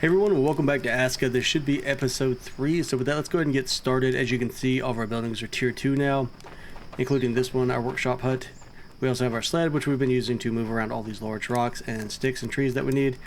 Hey everyone, well, welcome back to Aska. This should be episode 3. So with that, let's go ahead and get started. As you can see, all of our buildings are tier 2 now, including this one, our workshop hut. We also have our sled, which we've been using to move around all these large rocks and sticks and trees that we need.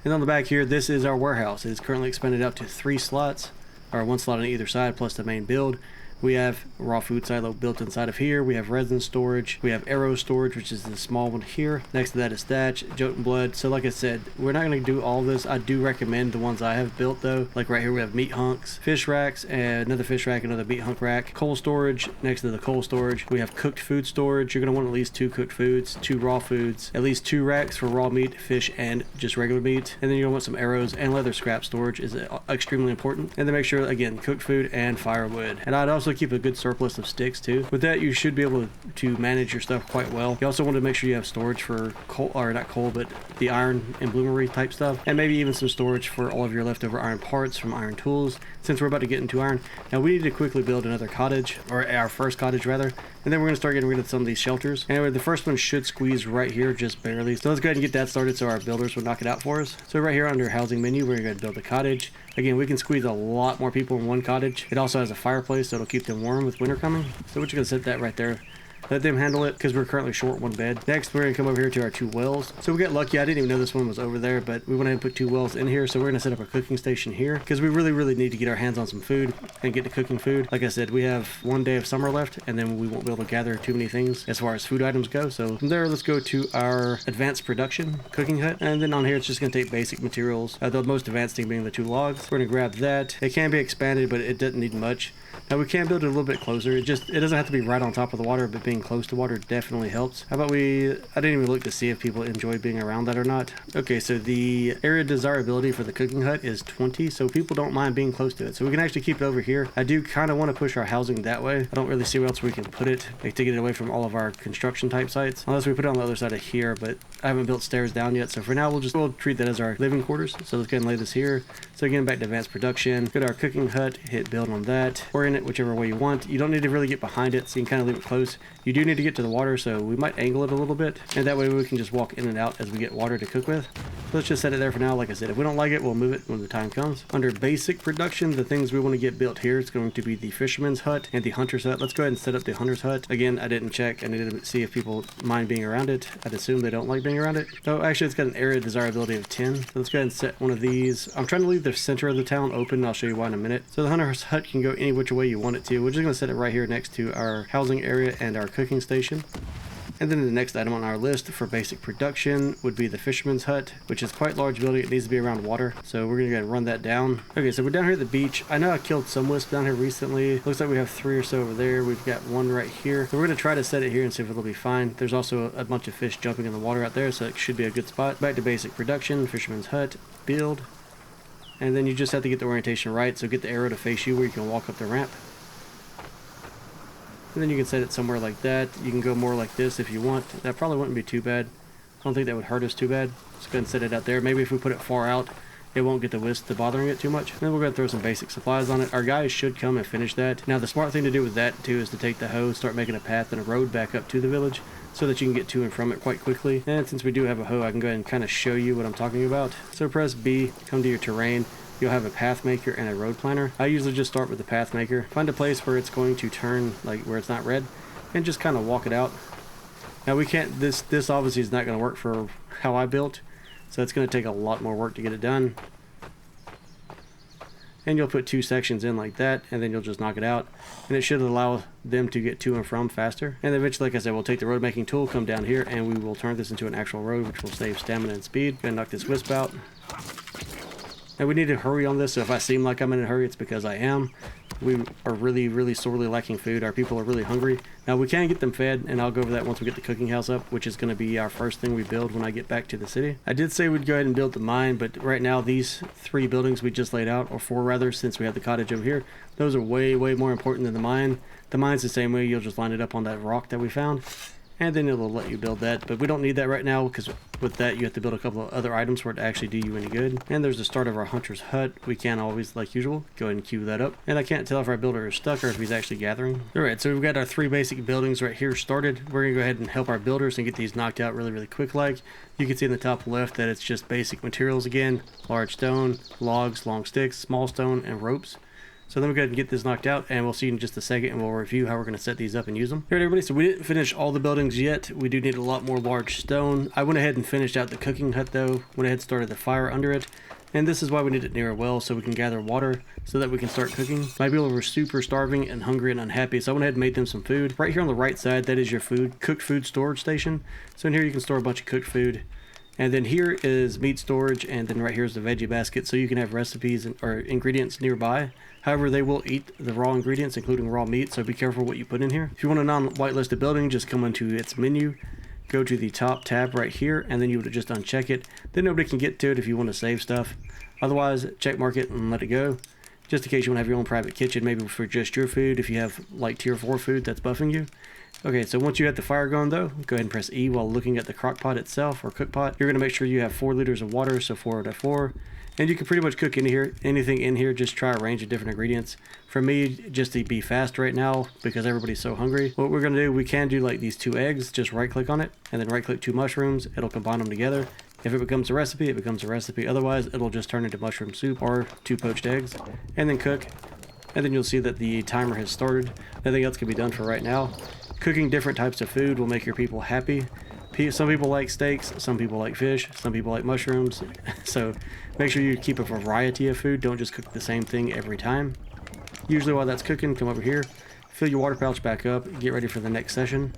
And on the back here, this is our warehouse. It is currently expanded out to 3 slots, or 1 slot on either side, plus the main build. We have raw food silo built inside of here. We have resin storage. We have arrow storage, which is the small one here. Next to that is thatch, Jotun blood. So like I said, we're not going to do all this. I do recommend the ones I have built though. Like right here we have meat hunks, fish racks, and another fish rack, another meat hunk rack. Coal storage next to the coal storage. We have cooked food storage. You're going to want at least 2 cooked foods, 2 raw foods, at least 2 racks for raw meat, fish, and just regular meat. And then you're going to want some arrows and leather scrap storage is extremely important. And then make sure, again, cooked food and firewood. And I'd also keep a good surplus of sticks too. With that, you should be able to manage your stuff quite well. You also want to make sure you have storage for coal, or not coal, but the iron and bloomery type stuff, and maybe even some storage for all of your leftover iron parts from iron tools, since we're about to get into iron. Now we need to quickly build another cottage, or our first cottage rather, and then we're going to start getting rid of some of these shelters. Anyway, the first one should squeeze right here, just barely. So let's go ahead and get that started so our builders will knock it out for us. So right here under housing menu, we're going to build a cottage. Again, we can squeeze a lot more people in one cottage. It also has a fireplace, so it'll keep them warm with winter coming. So we're just going to set that right there. Let them handle it because we're currently short 1 bed. Next, we're going to come over here to our 2 wells. So we got lucky. I didn't even know this one was over there, but we went ahead and put 2 wells in here. So we're going to set up a cooking station here because we really need to get our hands on some food and get to cooking food. Like I said, we have 1 day of summer left, and then we won't be able to gather too many things as far as food items go. So from there, let's go to our advanced production cooking hut. And then on here, it's just going to take basic materials. The most advanced thing being the 2 logs. We're going to grab that. It can be expanded, but it doesn't need much. Now we can build it a little bit closer. It doesn't have to be right on top of the water, but being close to water definitely helps. How about I didn't even look to see if people enjoy being around that or not. Okay, so the area desirability for the cooking hut is 20, so people don't mind being close to it. So we can actually keep it over here. I do kind of want to push our housing that way. I don't really see where else we can put it, like to get it away from all of our construction type sites, unless we put it on the other side of here, but I haven't built stairs down yet. So for now, we'll treat that as our living quarters. So let's go ahead and lay this here. So again, back to advanced production, go to our cooking hut, hit build on that, or in it whichever way you want. You don't need to really get behind it, so you can kind of leave it close. You do need to get to the water, so we might angle it a little bit, and that way we can just walk in and out as we get water to cook with. So let's just set it there for now. Like I said, if we don't like it, we'll move it when the time comes. Under basic production, the things we want to get built here is going to be the fisherman's hut and the hunter's hut. Let's go ahead and set up the hunter's hut. Again, I didn't check. I needed to see if people mind being around it. I'd assume they don't like being around it. Oh, actually, it's got an area desirability of 10. So let's go ahead and set one of these. I'm trying to leave the center of the town open. I'll show you why in a minute. So the hunter's hut can go any which way you want it to. We're just going to set it right here next to our housing area and our cooking station. And then the next item on our list for basic production would be the fisherman's hut, which is quite large building. It needs to be around water, so we're going to go ahead and run that down. Okay, so we're down here at the beach. I know I killed some wisps down here recently. Looks like we have 3 or so over there. We've got 1 right here. So we're going to try to set it here and see if it'll be fine. There's also a bunch of fish jumping in the water out there, so it should be a good spot. Back to basic production, fisherman's hut, build. And then you just have to get the orientation right, so get the arrow to face you where you can walk up the ramp. And then you can set it somewhere like that. You can go more like this if you want. That probably wouldn't be too bad. I don't think that would hurt us too bad. Let's go ahead and set it out there. Maybe if we put it far out, it won't get the wisp to bothering it too much. And then we're going to throw some basic supplies on it. Our guys should come and finish that. Now the smart thing to do with that too is to take the hoe, start making a path and a road back up to the village so that you can get to and from it quite quickly. And since we do have a hoe, I can go ahead and kind of show you what I'm talking about. So press B, come to your terrain. You'll have a path maker and a road planner. I usually just start with the path maker. Find a place where it's going to turn, like where it's not red, and just kind of walk it out. Now we can't, this obviously is not going to work for how I built, so it's going to take a lot more work to get it done. And you'll put 2 sections in like that, and then you'll just knock it out, and it should allow them to get to and from faster. And eventually, like I said, we'll take the road making tool, come down here, and we will turn this into an actual road, which will save stamina and speed. Gonna knock this wisp out. And we need to hurry on this, so if I seem like I'm in a hurry, it's because I am. We are really sorely lacking food. Our people are really hungry. Now we can get them fed, and I'll go over that once we get the cooking house up, which is going to be our first thing we build when I get back to the city. I did say we'd go ahead and build the mine, but right now these 3 buildings we just laid out, or 4 rather, since we have the cottage over here, those are way more important than the mine. The mine's the same way. You'll just line it up on that rock that we found, and then it'll let you build that, but we don't need that right now because with that you have to build a couple of other items for it to actually do you any good. And there's the start of our hunter's hut. We can always, like usual, go ahead and queue that up, and I can't tell if our builder is stuck or if he's actually gathering. Alright, so we've got our 3 basic buildings right here started. We're gonna go ahead and help our builders and get these knocked out really quick. Like you can see in the top left that it's just basic materials again: large stone, logs, long sticks, small stone, and ropes. So then we go ahead and get this knocked out, and we'll see in just a second, and we'll review how we're going to set these up and use them. Alright everybody, so we didn't finish all the buildings yet. We do need a lot more large stone. I went ahead and finished out the cooking hut though. Went ahead and started the fire under it. And this is why we need it near a well, so we can gather water so that we can start cooking. My people were super starving and hungry and unhappy, so I went ahead and made them some food. Right here on the right side, that is your cooked food storage station. So in here you can store a bunch of cooked food. And then here is meat storage, and then right here is the veggie basket, so you can have recipes or ingredients nearby. However, they will eat the raw ingredients, including raw meat, so be careful what you put in here. If you want a non-whitelisted building, just come into its menu, go to the top tab right here, and then you would just uncheck it. Then nobody can get to it if you want to save stuff. Otherwise, check mark it and let it go. Just in case you want to have your own private kitchen, maybe for just your food, if you have like tier 4 food that's buffing you. Okay, so once you have the fire going though, go ahead and press E while looking at the crock pot itself, or cook pot. You're going to make sure you have 4 liters of water, so 4 to 4. And you can pretty much cook anything in here, just try a range of different ingredients. For me, just to be fast right now, because everybody's so hungry, what we're going to do, we can do like these 2 eggs, just right click on it, and then right click 2 mushrooms, it'll combine them together. If it becomes a recipe, it becomes a recipe. Otherwise, it'll just turn into mushroom soup or 2 poached eggs, and then cook. And then you'll see that the timer has started. Nothing else can be done for right now. Cooking different types of food will make your people happy. Some people like steaks, some people like fish, some people like mushrooms. So make sure you keep a variety of food. Don't just cook the same thing every time. Usually while that's cooking, come over here, fill your water pouch back up, get ready for the next session.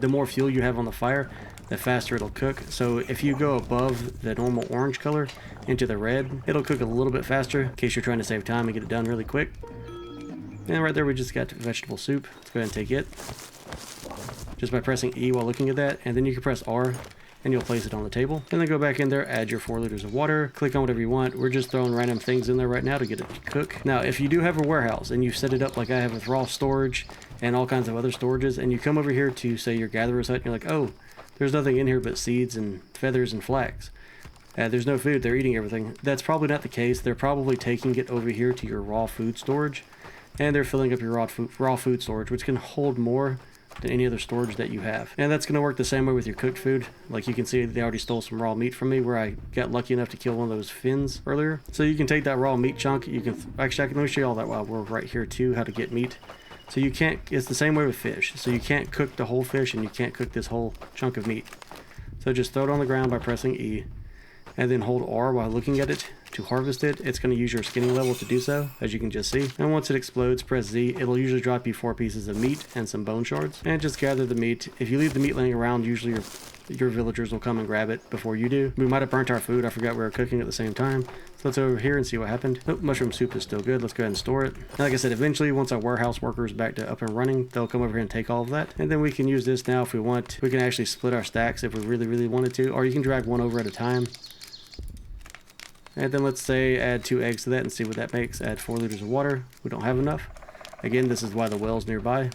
The more fuel you have on the fire, the faster it'll cook. So if you go above the normal orange color into the red, it'll cook a little bit faster in case you're trying to save time and get it done really quick. And right there we just got vegetable soup. Let's go ahead and take it. Just by pressing E while looking at that, and then you can press R and you'll place it on the table. And then go back in there, add your 4 liters of water, click on whatever you want. We're just throwing random things in there right now to get it to cook. Now, if you do have a warehouse and you've set it up like I have with raw storage and all kinds of other storages, and you come over here to say your gatherer's hut, and you're like, oh, there's nothing in here but seeds and feathers and flax. There's no food, they're eating everything. That's probably not the case. They're probably taking it over here to your raw food storage, and they're filling up your raw food storage, which can hold more than any other storage that you have. And that's going to work the same way with your cooked food. Like you can see, they already stole some raw meat from me where I got lucky enough to kill one of those fins earlier. So you can take that raw meat chunk, you can actually, let me show you all that while we're right here too, how to get meat. So you can't, it's the same way with fish. So you can't cook the whole fish and you can't cook this whole chunk of meat. So just throw it on the ground by pressing E, and then hold R while looking at it to harvest it. It's going to use your skinning level to do so, as you can just see. And once it explodes, press Z. It'll usually drop you 4 pieces of meat and some bone shards. And just gather the meat. If you leave the meat laying around, usually your villagers will come and grab it before you do. We might have burnt our food. I forgot we were cooking at the same time. So let's go over here and see what happened. Oh, mushroom soup is still good. Let's go ahead and store it. And like I said, eventually, once our warehouse worker is back to up and running, they'll come over here and take all of that. And then we can use this now if we want. We can actually split our stacks if we really wanted to, or you can drag one over at a time. And then let's say add 2 eggs to that and see what that makes. Add 4 liters of water. We don't have enough. Again, this is why the well's nearby.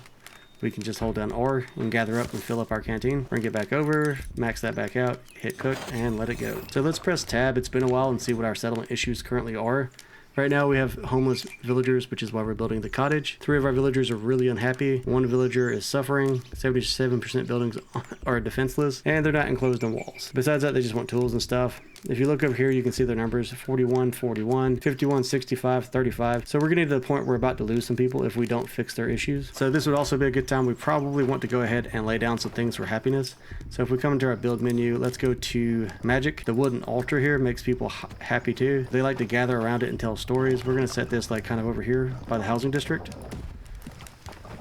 We can just hold down R and gather up and fill up our canteen. Bring it back over, max that back out, hit cook, and let it go. So let's press tab. It's been a while, and see what our settlement issues currently are. Right now we have homeless villagers, which is why we're building the cottage. 3 of our villagers are really unhappy. 1 villager is suffering. 77% buildings are defenseless, and they're not enclosed in walls. Besides that, they just want tools and stuff. If you look over here, you can see their numbers: 41, 41, 51, 65, 35. So we're getting to the point where we're about to lose some people if we don't fix their issues. So this would also be a good time. We probably want to go ahead and lay down some things for happiness. So if we come into our build menu, let's go to magic. The wooden altar here makes people happy too. They like to gather around it and tell stories. We're going to set this like kind of over here by the housing district.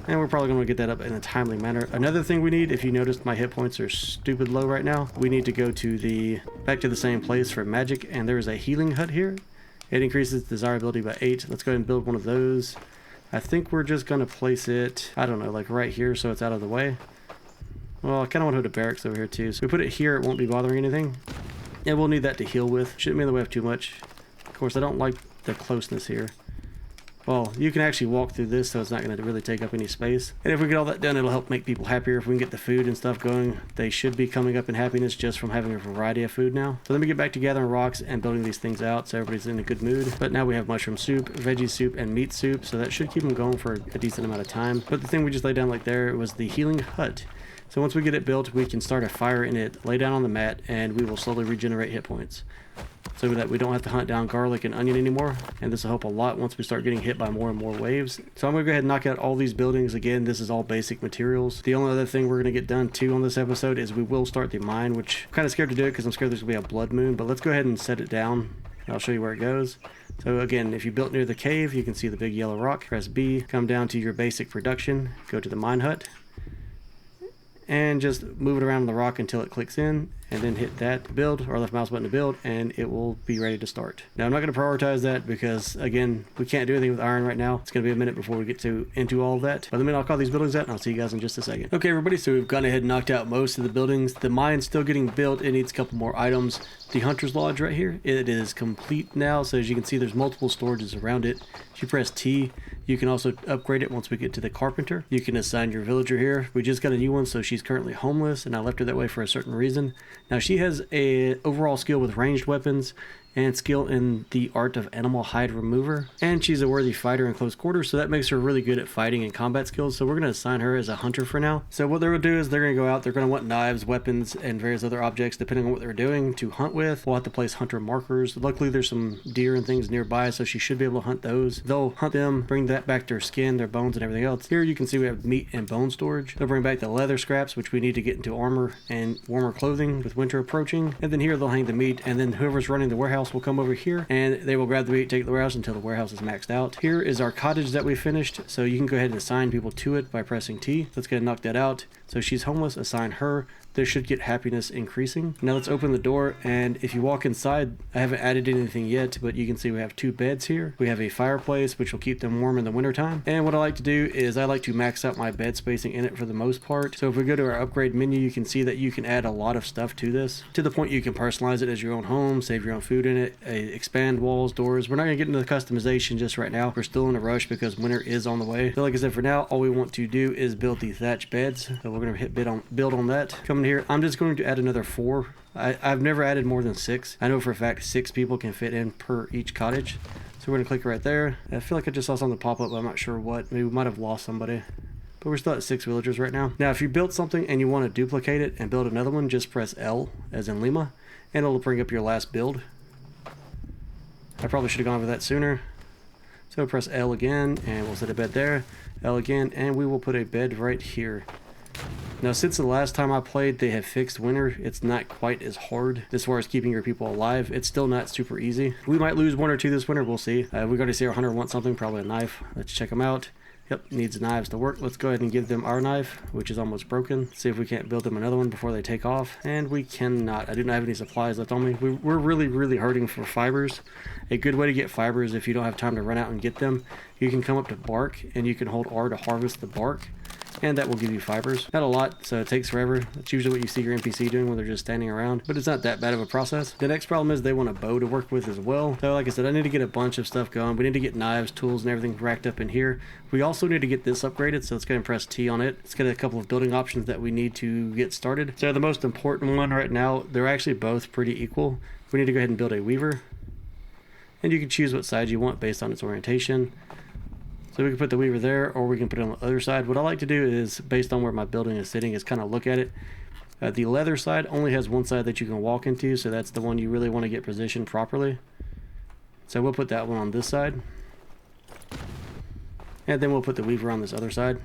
And we're probably going to get that up in a timely manner. Another thing we need, if you noticed my hit points are stupid low right now, we need to go to back to the same place for magic, and there is a healing hut here. It increases desirability by 8. Let's go ahead and build one of those. I think we're just going to place it, I don't know, like right here so it's out of the way. Well, I kind of want to put a barracks over here too. So we put it here, it won't be bothering anything. And we'll need that to heal with. Shouldn't be in the way of too much. Of course, I don't like the closeness here. Well, you can actually walk through this, so it's not going to really take up any space. And if we get all that done, it'll help make people happier. If we can get the food and stuff going, they should be coming up in happiness just from having a variety of food now. So let me get back to gathering rocks and building these things out so everybody's in a good mood. But now we have mushroom soup, veggie soup, and meat soup, so that should keep them going for a decent amount of time. But the thing we just laid down like there was the healing hut. So once we get it built, we can start a fire in it, lay down on the mat, and we will slowly regenerate hit points, so that we don't have to hunt down garlic and onion anymore. And this will help a lot once we start getting hit by more and more waves. So I'm going to go ahead and knock out all these buildings. Again, this is all basic materials. The only other thing we're going to get done too on this episode is we will start the mine, which I'm kind of scared to do it because I'm scared there's going to be a blood moon. But let's go ahead and set it down. I'll show you where it goes. So again, if you built near the cave, you can see the big yellow rock. Press B, come down to your basic production, go to the mine hut, and just move it around the rock until it clicks in, and then hit that to build, or left mouse button to build, and it will be ready to start. Now I'm not going to prioritize that because again, we can't do anything with iron right now. It's going to be a minute before we get into all of that. But let me knock all these buildings out, and I'll see you guys in just a second. Okay everybody, so we've gone ahead and knocked out most of the buildings. The mine's still getting built. It needs a couple more items. The hunter's lodge right here, it is complete now. So as you can see, there's multiple storages around it. If you press T, you can also upgrade it once we get to the carpenter. You can assign your villager here. We just got a new one, so she's currently homeless, and I left her that way for a certain reason. Now she has a overall skill with ranged weapons and skill in the art of animal hide remover, and she's a worthy fighter in close quarters, so that makes her really good at fighting and combat skills. So we're going to assign her as a hunter for now. So what they're going to do is they're going to go out, they're going to want knives, weapons, and various other objects depending on what they're doing to hunt with. We'll have to place hunter markers. Luckily there's some deer and things nearby, so she should be able to hunt those. They'll hunt them, bring that back to her skin, their bones, and everything else. Here you can see we have meat and bone storage. They'll bring back the leather scraps, which we need to get into armor and warmer clothing with winter approaching. And then here they'll hang the meat, and then whoever's running the warehouse will come over here and they will grab the meat, take the warehouse until the warehouse is maxed out. Here is our cottage that we finished, so you can go ahead and assign people to it by pressing T. Let's go ahead and knock that out. So she's homeless, assign her. This should get happiness increasing. Now let's open the door, and if you walk inside, I haven't added anything yet, but you can see we have 2 beds here. We have a fireplace, which will keep them warm in the wintertime. And what I like to do is I like to max out my bed spacing in it for the most part. So if we go to our upgrade menu, you can see that you can add a lot of stuff to this, to the point you can personalize it as your own home, save your own food in it, expand walls, doors. We're not going to get into the customization just right now. We're still in a rush because winter is on the way. So like I said, for now, all we want to do is build the thatch beds. So we're going to hit build on that. Coming here, I'm just going to add another 4. I've never added more than 6. I know for a fact 6 people can fit in per each cottage. So we're going to click right there. I feel like I just saw something pop up, but I'm not sure what. Maybe we might have lost somebody. But we're still at 6 villagers right now. Now, if you built something and you want to duplicate it and build another one, just press L, as in Lima, and it'll bring up your last build. I probably should have gone over that sooner. So press L again, and we'll set a bed there. L again, and we will put a bed right here. Now, since the last time I played, they have fixed winter. It's not quite as hard as far as keeping your people alive. It's still not super easy. We might lose 1 or 2 this winter. We'll see. We got to see our hunter wants something, probably a knife. Let's check them out. Yep, needs knives to work. Let's go ahead and give them our knife, which is almost broken. See if we can't build them another one before they take off. And we cannot. I do not have any supplies left on me. We're really, really hurting for fibers. A good way to get fibers, if you don't have time to run out and get them, you can come up to bark, and you can hold R to harvest the bark. And that will give you fibers. Not a lot, so it takes forever. That's usually what you see your NPC doing when they're just standing around, but it's not that bad of a process. The next problem is they want a bow to work with as well. So like I said, I need to get a bunch of stuff going. We need to get knives, tools, and everything racked up in here. We also need to get this upgraded, so let's go ahead and press T on it. It's got a couple of building options that we need to get started. So the most important one right now, they're actually both pretty equal. We need to go ahead and build a weaver. And you can choose what side you want based on its orientation. So we can put the weaver there, or we can put it on the other side. What I like to do is, based on where my building is sitting, is kind of look at it. The leather side only has one side that you can walk into, so that's the one you really want to get positioned properly. So we'll put that one on this side. And then we'll put the weaver on this other side.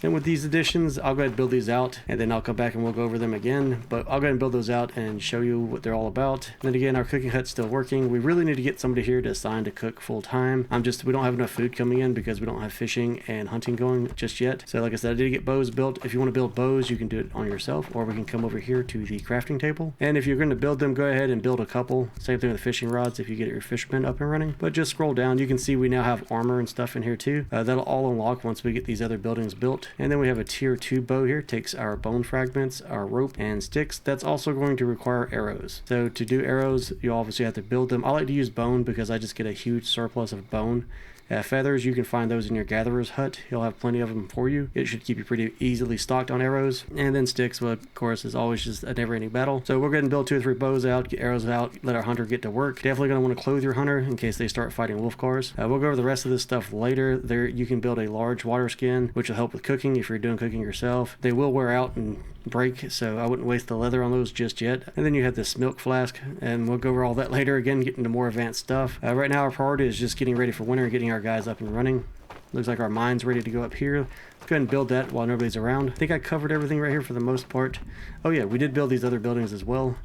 And with these additions, I'll go ahead and build these out, and then I'll come back and we'll go over them again. But I'll go ahead and build those out and show you what they're all about. And then again, our cooking hut's still working. We really need to get somebody here to assign to cook full time. We don't have enough food coming in because we don't have fishing and hunting going just yet. So like I said, I did get bows built. If you want to build bows, you can do it on yourself, or we can come over here to the crafting table. And if you're going to build them, go ahead and build a couple. Same thing with the fishing rods if you get your fishermen up and running. But just scroll down, you can see we now have armor and stuff in here too. That'll all unlock once we get these other buildings built. And then we have a tier 2 bow here. Takes our bone fragments, our rope, and sticks. That's also going to require arrows. So to do arrows, you obviously have to build them. I like to use bone because I just get a huge surplus of bone. Feathers, you can find those in your gatherer's hut. He'll have plenty of them for you. It should keep you pretty easily stocked on arrows. And then sticks, well, of course, is always just a never-ending battle. So we'll go ahead and build 2 or 3 bows out, get arrows out, let our hunter get to work. Definitely going to want to clothe your hunter in case they start fighting wolf cars. We'll go over the rest of this stuff later. There, you can build a large water skin, which will help with cooking if you're doing cooking yourself. They will wear out and break, so I wouldn't waste the leather on those just yet. And then you have this milk flask, and we'll go over all that later, again, getting to more advanced stuff. Right now our priority is just getting ready for winter and getting our guys up and running. Looks like our mine's ready to go up here. Let's go ahead and build that while nobody's around. I think I covered everything right here for the most part. Oh yeah, we did build these other buildings as well.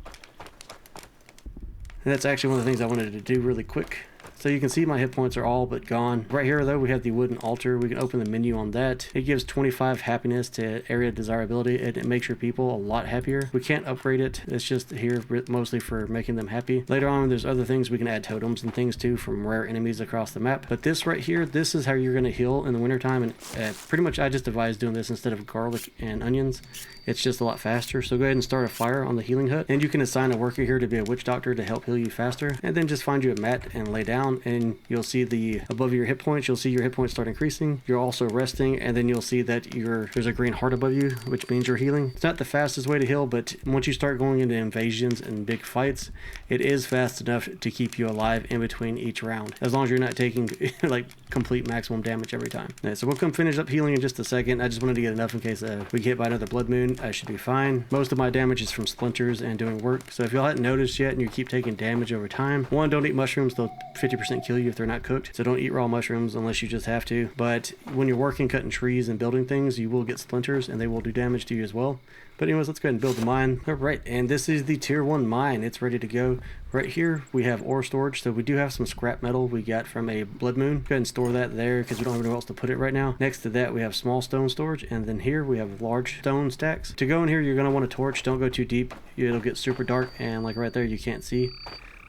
And that's actually one of the things I wanted to do really quick. So you can see my hit points are all but gone. Right here though, we have the wooden altar. We can open the menu on that. It gives 25 happiness to area desirability, and it makes your people a lot happier. We can't upgrade it. It's just here mostly for making them happy. Later on, there's other things we can add, totems and things too, from rare enemies across the map. But this right here, this is how you're going to heal in the wintertime. And pretty much I just advise doing this instead of garlic and onions. It's just a lot faster. So go ahead and start a fire on the healing hut, and you can assign a worker here to be a witch doctor to help heal you faster. And then just find you a mat and lay down, and you'll see the above your hit points, you'll see your hit points start increasing. You're also resting, and then you'll see that there's a green heart above you, which means you're healing. It's not the fastest way to heal, but once you start going into invasions and big fights, it is fast enough to keep you alive in between each round, as long as you're not taking like complete maximum damage every time. Right, so we'll come finish up healing in just a second. I just wanted to get enough in case we get hit by another blood moon. I should be fine. Most of my damage is from splinters and doing work. So if y'all hadn't noticed yet and you keep taking damage over time, one, don't eat mushrooms. They'll 50% kill you if they're not cooked. So don't eat raw mushrooms unless you just have to. But when you're working, cutting trees and building things, you will get splinters and they will do damage to you as well. But anyways, let's go ahead and build the mine. All right, and this is the tier 1 mine. It's ready to go. Right here, we have ore storage. So we do have some scrap metal we got from a blood moon. Go ahead and store that there because we don't have anywhere else to put it right now. Next to that, we have small stone storage. And then here, we have large stone stacks. To go in here, you're going to want a torch. Don't go too deep. It'll get super dark. And like right there, you can't see.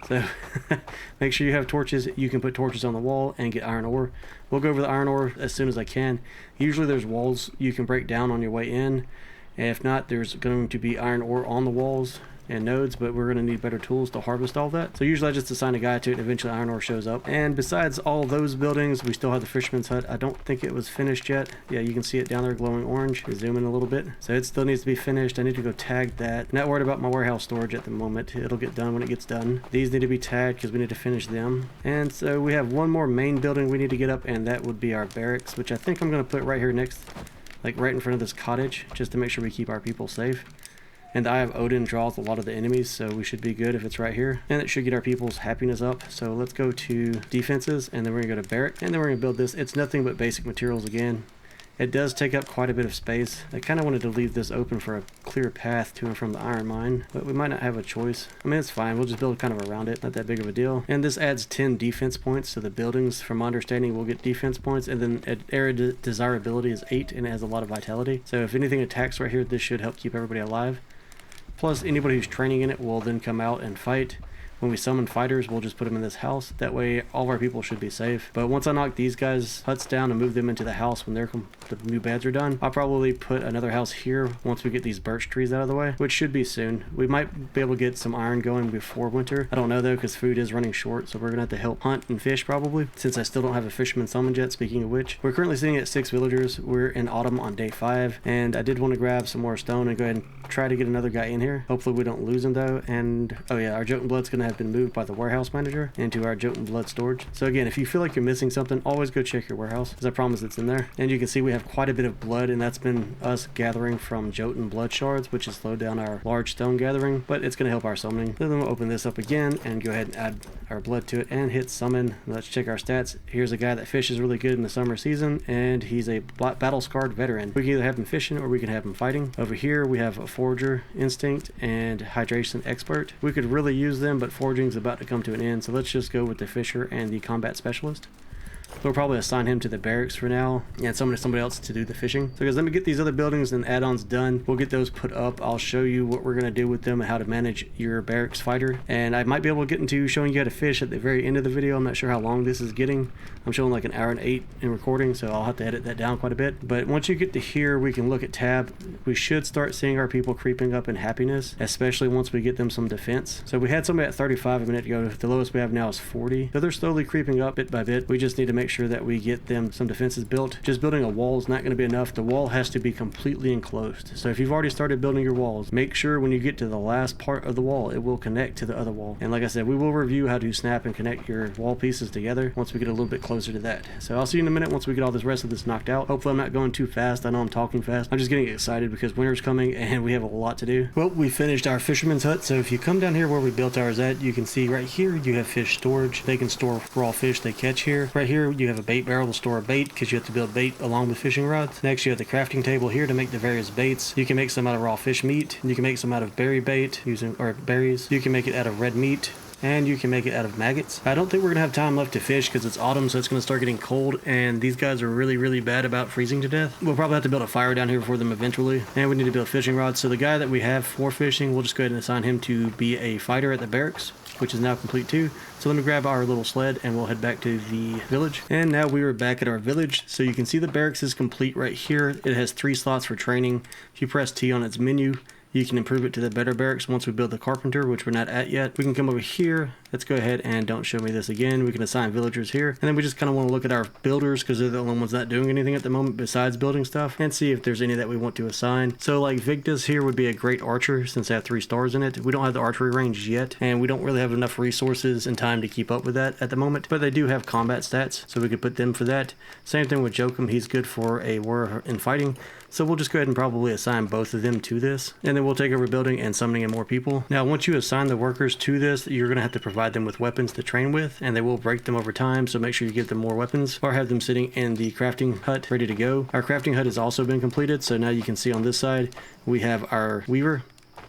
So make sure you have torches. You can put torches on the wall and get iron ore. We'll go over the iron ore as soon as I can. Usually there's walls you can break down on your way in. And if not, there's going to be iron ore on the walls and nodes, but we're going to need better tools to harvest all that. So usually I just assign a guy to it, and eventually iron ore shows up. And besides all those buildings, we still have the fisherman's hut. I don't think it was finished yet. Yeah, you can see it down there glowing orange. Zoom in a little bit. So it still needs to be finished. I need to go tag that. Not worried about my warehouse storage at the moment. It'll get done when it gets done. These need to be tagged because we need to finish them. And so we have one more main building we need to get up, and that would be our barracks, which I think I'm going to put right here next, like right in front of this cottage, just to make sure we keep our people safe. And the Eye of Odin draws a lot of the enemies, so we should be good if it's right here. And it should get our people's happiness up. So let's go to defenses, and then we're going to go to barrack, and then we're going to build this. It's nothing but basic materials again. It does take up quite a bit of space. I kind of wanted to leave this open for a clear path to and from the iron mine, but we might not have a choice. I mean, it's fine. We'll just build kind of around it. Not that big of a deal. And this adds 10 defense points, so the buildings, from my understanding, will get defense points. And then area desirability is 8, and it has a lot of vitality. So if anything attacks right here, this should help keep everybody alive. Plus, anybody who's training in it will then come out and fight. When we summon fighters, we'll just put them in this house. That way, all of our people should be safe. But once I knock these guys' huts down and move them into the house when the new beds are done, I'll probably put another house here once we get these birch trees out of the way, which should be soon. We might be able to get some iron going before winter. I don't know though, because food is running short, so we're gonna have to help hunt and fish probably, since I still don't have a fisherman summoned yet. Speaking of which, we're currently sitting at 6 villagers. We're in autumn on day 5, and I did want to grab some more stone and go ahead and try to get another guy in here. Hopefully we don't lose him though. And oh yeah, our Jotun blood's gonna have been moved by the warehouse manager into our Jotun blood storage. So again, if you feel like you're missing something, always go check your warehouse, because I promise it's in there. And you can see we have quite a bit of blood, and that's been us gathering from Jotun blood shards, which has slowed down our large stone gathering, but it's going to help our summoning. So then we'll open this up again and go ahead and add our blood to it and hit summon. Let's check our stats. Here's a guy that fishes really good in the summer season, and he's a battle scarred veteran. We can either have him fishing or we can have him fighting. Over here we have a forager instinct and hydration expert. We could really use them, but foraging's about to come to an end, so let's just go with the fisher and the combat specialist. We'll probably assign him to the barracks for now and somebody else to do the fishing. So guys, let me get these other buildings and add-ons done. We'll get those put up. I'll show you what we're going to do with them and how to manage your barracks fighter. And I might be able to get into showing you how to fish at the very end of the video. I'm not sure how long this is getting. I'm showing like an hour and 8 in recording, so I'll have to edit that down quite a bit. But once you get to here, we can look at tab. We should start seeing our people creeping up in happiness, especially once we get them some defense. So we had somebody at 35 a minute ago. The lowest we have now is 40. So they're slowly creeping up bit by bit. We just need to make sure that we get them some defenses built. Just building a wall is not going to be enough. The wall has to be completely enclosed. So if you've already started building your walls, make sure when you get to the last part of the wall, it will connect to the other wall. And like I said, we will review how to snap and connect your wall pieces together once we get a little bit closer to that. So I'll see you in a minute once we get all this rest of this knocked out. Hopefully I'm not going too fast. I know I'm talking fast. I'm just getting excited because winter's coming and we have a lot to do. Well, we finished our fisherman's hut. So if you come down here where we built ours at, you can see right here you have fish storage. They can store raw fish they catch here. Right here you have a bait barrel to store a bait because you have to build bait along with fishing rods. Next you have the crafting table here to make the various baits. You can make some out of raw fish meat. You can make some out of berry bait using berries. You can make it out of red meat. And you can make it out of maggots. I don't think we're gonna have time left to fish because it's autumn, so it's gonna start getting cold, and these guys are really bad about freezing to death. We'll probably have to build a fire down here for them eventually, and we need to build fishing rods. So the guy that we have for fishing, we'll just go ahead and assign him to be a fighter at the barracks, which is now complete too. So let me grab our little sled and we'll head back to the village. And now we are back at our village. So you can see the barracks is complete right here. It has 3 slots for training. If you press T on its menu, you can improve it to the better barracks once we build the carpenter, which we're not at yet. We can come over here. Let's go ahead and don't show me this again. We can assign villagers here. And then we just kind of want to look at our builders because they're the only ones not doing anything at the moment besides building stuff, and see if there's any that we want to assign. So like Victus here would be a great archer since they have 3 stars in it. We don't have the archery range yet, and we don't really have enough resources and time to keep up with that at the moment, but they do have combat stats, so we could put them for that. Same thing with Joachim. He's good for a war and fighting. So we'll just go ahead and probably assign both of them to this, and then we'll take over building and summoning in more people. Now, once you assign the workers to this, you're going to have to provide them with weapons to train with, and they will break them over time, so make sure you give them more weapons or have them sitting in the crafting hut ready to go. Our crafting hut has also been completed, so now you can see on this side, we have our weaver.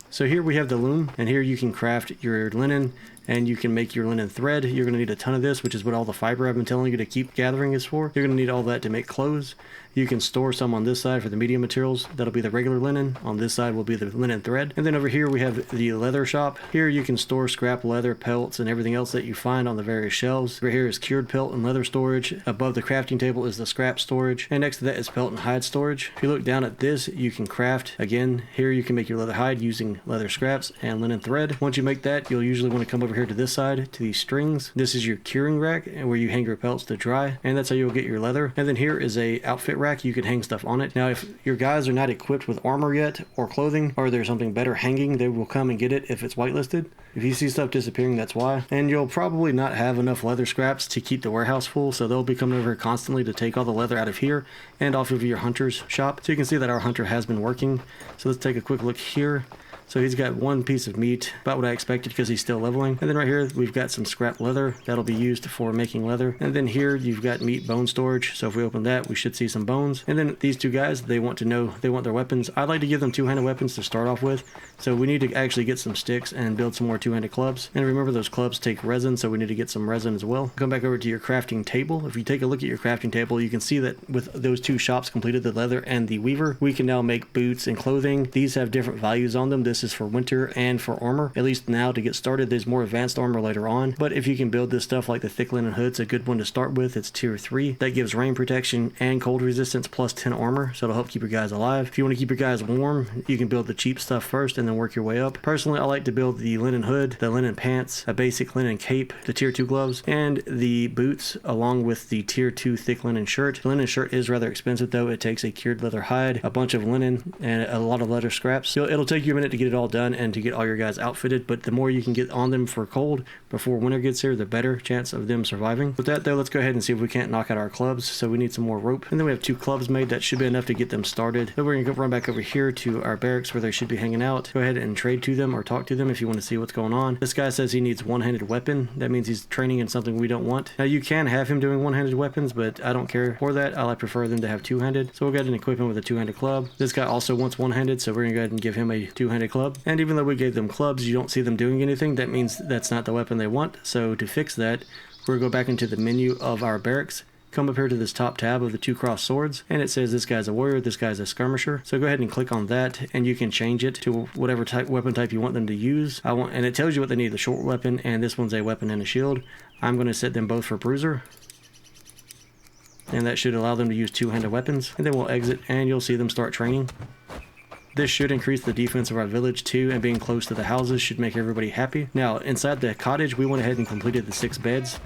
So here we have the loom, and here you can craft your linen, and you can make your linen thread. You're going to need a ton of this, which is what all the fiber I've been telling you to keep gathering is for. You're going to need all that to make clothes. You can store some on this side for the medium materials. That'll be the regular linen. On this side will be the linen thread. And then over here we have the leather shop. Here you can store scrap leather, pelts, and everything else that you find on the various shelves. Over here is cured pelt and leather storage. Above the crafting table is the scrap storage. And next to that is pelt and hide storage. If you look down at this, you can craft. Again, here you can make your leather hide using leather scraps and linen thread. Once you make that, you'll usually want to come over here to this side to these strings. This is your curing rack where you hang your pelts to dry, and that's how you'll get your leather. And then here is a outfit rack. You can hang stuff on it. Now if your guys are not equipped with armor yet or clothing, or there's something better hanging, they will come and get it if it's whitelisted. If you see stuff disappearing, that's why. And you'll probably not have enough leather scraps to keep the warehouse full, so they'll be coming over here constantly to take all the leather out of here and off of your hunter's shop. So you can see that our hunter has been working. So let's take a quick look here. So he's got 1 piece of meat, about what I expected because he's still leveling. And then right here, we've got some scrap leather that'll be used for making leather. And then here, you've got meat bone storage. So if we open that, we should see some bones. And then these 2 guys, they want their weapons. I'd like to give them 2-handed weapons to start off with. So we need to actually get some sticks and build some more 2-handed clubs. And remember, those clubs take resin, so we need to get some resin as well. Come back over to your crafting table. If you take a look at your crafting table, you can see that with those 2 shops completed, the leather and the weaver, we can now make boots and clothing. These have different values on them. This is for winter and for armor, at least now to get started. There's more advanced armor later on, but if you can build this stuff like the thick linen hood's a good one to start with. It's tier 3. That gives rain protection and cold resistance plus 10 armor, so it'll help keep your guys alive. If you want to keep your guys warm, you can build the cheap stuff first and then work your way up. Personally, I like to build the linen hood, the linen pants, a basic linen cape, the tier 2 gloves, and the boots along with the tier 2 thick linen shirt. The linen shirt is rather expensive though. It takes a cured leather hide, a bunch of linen, and a lot of leather scraps. So it'll take you a minute to get it all done and to get all your guys outfitted, but the more you can get on them for cold before winter gets here, the better chance of them surviving. With that though, let's go ahead and see if we can't knock out our clubs. So we need some more rope, and then we have 2 clubs made. That should be enough to get them started. Then we're gonna run back over here to our barracks where they should be hanging out. Go ahead and trade to them or talk to them if you want to see what's going on. This guy says he needs 1-handed weapon. That means he's training in something we don't want. Now you can have him doing 1-handed weapons, but I don't care for that. I prefer them to have 2-handed. So we'll go ahead and equip him with a 2-handed club. This guy also wants 1-handed, so we're gonna go ahead and give him a 2-handed club. And even though we gave them clubs, you don't see them doing anything. That means that's not the weapon they want. So to fix that, we're going to go back into the menu of our barracks, come up here to this top tab of the 2 crossed swords, and it says this guy's a warrior, this guy's a skirmisher. So go ahead and click on that, and you can change it to whatever weapon type you want them to use. And it tells you what they need, the short weapon, and this one's a weapon and a shield. I'm going to set them both for bruiser, and that should allow them to use 2-handed weapons. And then we'll exit, and you'll see them start training. This should increase the defense of our village too, and being close to the houses should make everybody happy. Now, inside the cottage, we went ahead and completed the 6 beds.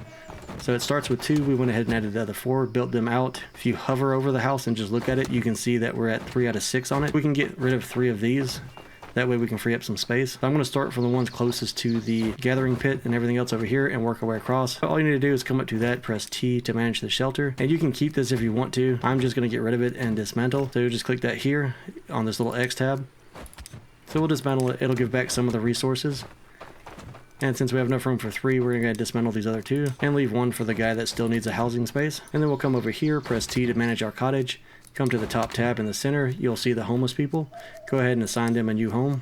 So it starts with 2, we went ahead and added the other 4, built them out. If you hover over the house and just look at it, you can see that we're at 3 out of 6 on it. We can get rid of 3 of these. That way we can free up some space. So I'm going to start from the ones closest to the gathering pit and everything else over here and work our way across. So all you need to do is come up to that, press T to manage the shelter. And you can keep this if you want to. I'm just going to get rid of it and dismantle. So you just click that here on this little X tab. So we'll dismantle it. It'll give back some of the resources. And since we have enough room for 3, we're going to dismantle these other 2 and leave 1 for the guy that still needs a housing space. And then we'll come over here, press T to manage our cottage. Come to the top tab in the center. You'll see the homeless people. Go ahead and assign them a new home.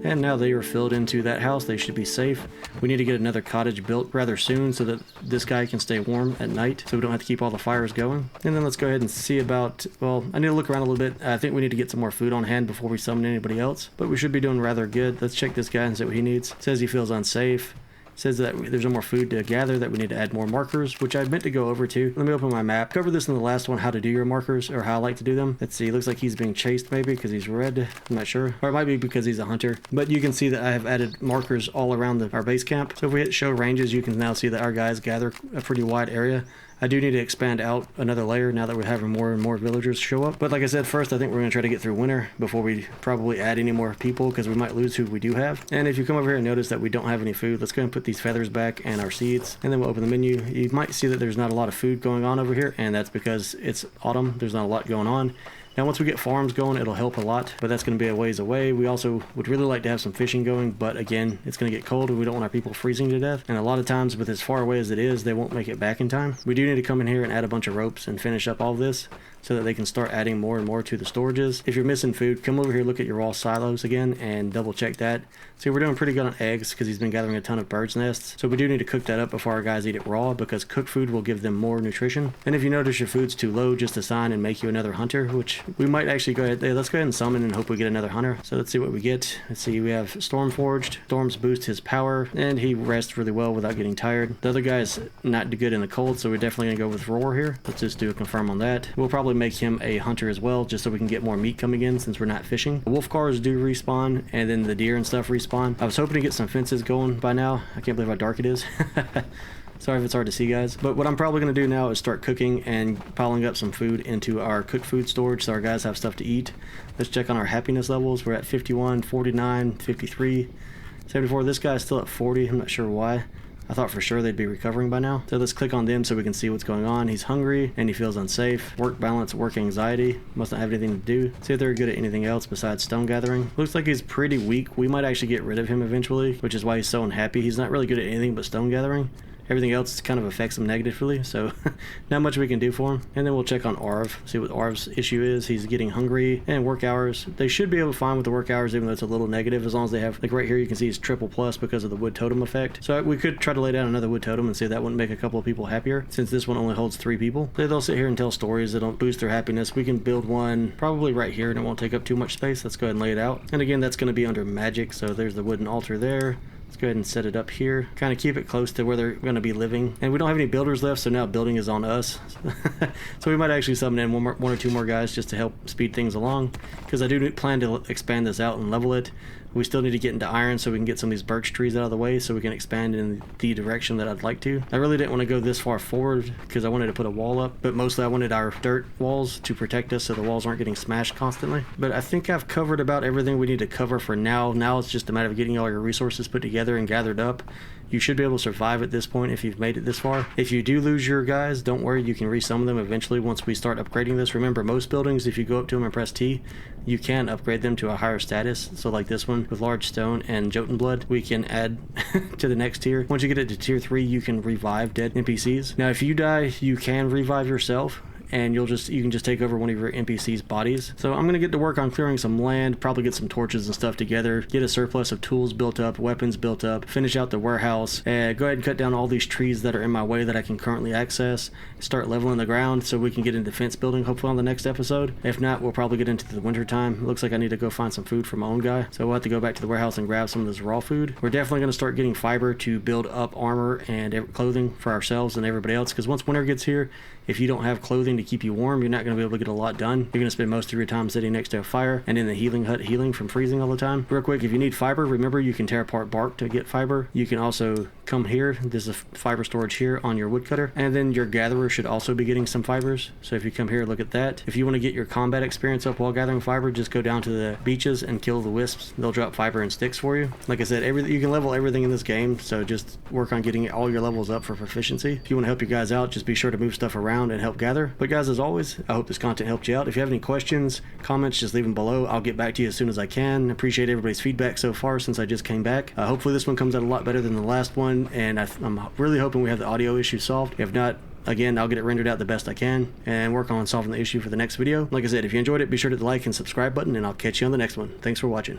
And now they are filled into that house. They should be safe. We need to get another cottage built rather soon so that this guy can stay warm at night, so we don't have to keep all the fires going. And then let's go ahead and see about, well, I need to look around a little bit. I think we need to get some more food on hand before we summon anybody else, but we should be doing rather good. Let's check this guy and see what he needs. It says he feels unsafe. Says that there's no more food to gather, that we need to add more markers, which I meant to go over to. Let me open my map. Cover this in the last one, how to do your markers, or how I like to do them. Let's see, looks like he's being chased maybe because he's red. I'm not sure. Or it might be because he's a hunter. But you can see that I have added markers all around our base camp. So if we hit show ranges, you can now see that our guys gather a pretty wide area. I do need to expand out another layer now that we're having more and more villagers show up. But like I said, first I think we're going to try to get through winter before we probably add any more people, because we might lose who we do have. And if you come over here and notice that we don't have any food, let's go ahead and put these feathers back and our seeds. And then we'll open the menu. You might see that there's not a lot of food going on over here, and that's because it's autumn. There's not a lot going on. Now once we get farms going, it'll help a lot, but that's going to be a ways away. We also would really like to have some fishing going, but again, it's going to get cold and we don't want our people freezing to death. And a lot of times with as far away as it is, they won't make it back in time. We do need to come in here and add a bunch of ropes and finish up all of this so that they can start adding more and more to the storages. If you're missing food, come over here, look at your raw silos again and double check that. See, we're doing pretty good on eggs because he's been gathering a ton of birds' nests. So we do need to cook that up before our guys eat it raw, because cooked food will give them more nutrition. And if you notice your food's too low, just assign and make you another hunter, which we might actually go ahead. Let's go ahead and summon and hope we get another hunter. So let's see what we get. Let's see, we have Stormforged. Storms boost his power and he rests really well without getting tired. The other guy's not good in the cold, so we're definitely gonna go with Roar here. Let's just do a confirm on that. We'll probably make him a hunter as well, just so we can get more meat coming in since we're not fishing. The wolf cars do respawn, and then the deer and stuff respawn. I was hoping to get some fences going by now. I can't believe how dark it is. Sorry if it's hard to see, guys. But what I'm probably going to do now is start cooking and piling up some food into our cooked food storage so our guys have stuff to eat. Let's check on our happiness levels. We're at 51, 49, 53, 74. This guy's still at 40. I'm not sure why. I thought for sure they'd be recovering by now. So let's click on them so we can see what's going on. He's hungry and he feels unsafe. Work balance, work anxiety. Must not have anything to do. See if they're good at anything else besides stone gathering. Looks like he's pretty weak. We might actually get rid of him eventually, which is why he's so unhappy. He's not really good at anything but stone gathering. Everything else kind of affects him negatively, so not much we can do for him. And then we'll check on Arv, see what Arv's issue is. He's getting hungry, and work hours. They should be able to find with the work hours, even though it's a little negative, as long as they have, like right here, you can see he's triple plus because of the wood totem effect. So we could try to lay down another wood totem and see if that wouldn't make a couple of people happier, since this one only holds 3 people. So they'll sit here and tell stories that'll boost their happiness. We can build one probably right here, and it won't take up too much space. Let's go ahead and lay it out. And again, that's going to be under magic, so there's the wooden altar there. Let's go ahead and set it up here. Kind of keep it close to where they're going to be living. And we don't have any builders left, so now building is on us. So we might actually summon in one or two more guys just to help speed things along, because I do plan to expand this out and level it. We still need to get into iron so we can get some of these birch trees out of the way so we can expand in the direction that I'd like to. I really didn't want to go this far forward because I wanted to put a wall up, but mostly I wanted our dirt walls to protect us so the walls aren't getting smashed constantly. But I think I've covered about everything we need to cover for now. Now it's just a matter of getting all your resources put together and gathered up. You should be able to survive at this point if you've made it this far. If you do lose your guys, don't worry, you can resummon them eventually once we start upgrading this. Remember, most buildings, if you go up to them and press T, you can upgrade them to a higher status. So like this one with large stone and Jotun blood, we can add to the next tier. Once you get it to tier 3, you can revive dead NPCs. Now if you die, you can revive yourself. and you can just take over one of your NPC's bodies. So I'm gonna get to work on clearing some land, probably get some torches and stuff together, get a surplus of tools built up, weapons built up, finish out the warehouse, and go ahead and cut down all these trees that are in my way that I can currently access, start leveling the ground so we can get into fence building hopefully on the next episode. If not, we'll probably get into the winter time. It looks like I need to go find some food for my own guy, so we'll have to go back to the warehouse and grab some of this raw food. We're definitely going to start getting fiber to build up armor and clothing for ourselves and everybody else, because once winter gets here, if you don't have clothing to keep you warm, you're not going to be able to get a lot done. You're going to spend most of your time sitting next to a fire and in the healing hut healing from freezing all the time. Real quick, if you need fiber, remember you can tear apart bark to get fiber. You can also come here. There's a fiber storage here on your woodcutter, and then your gatherer should also be getting some fibers. So if you come here, look at that. If you want to get your combat experience up while gathering fiber, just go down to the beaches and kill the wisps. They'll drop fiber and sticks for you. Like I said, you can level everything in this game, so just work on getting all your levels up for proficiency. If you want to help you guys out, just be sure to move stuff around and help gather. But guys, as always, I hope this content helped you out. If you have any questions, comments, just leave them below. I'll get back to you as soon as I can. Appreciate everybody's feedback so far since I just came back. Hopefully this one comes out a lot better than the last one, and I'm really hoping we have the audio issue solved. If not, again, I'll get it rendered out the best I can and work on solving the issue for the next video. Like I said, if you enjoyed it, be sure to hit the like and subscribe button, and I'll catch you on the next one. Thanks for watching.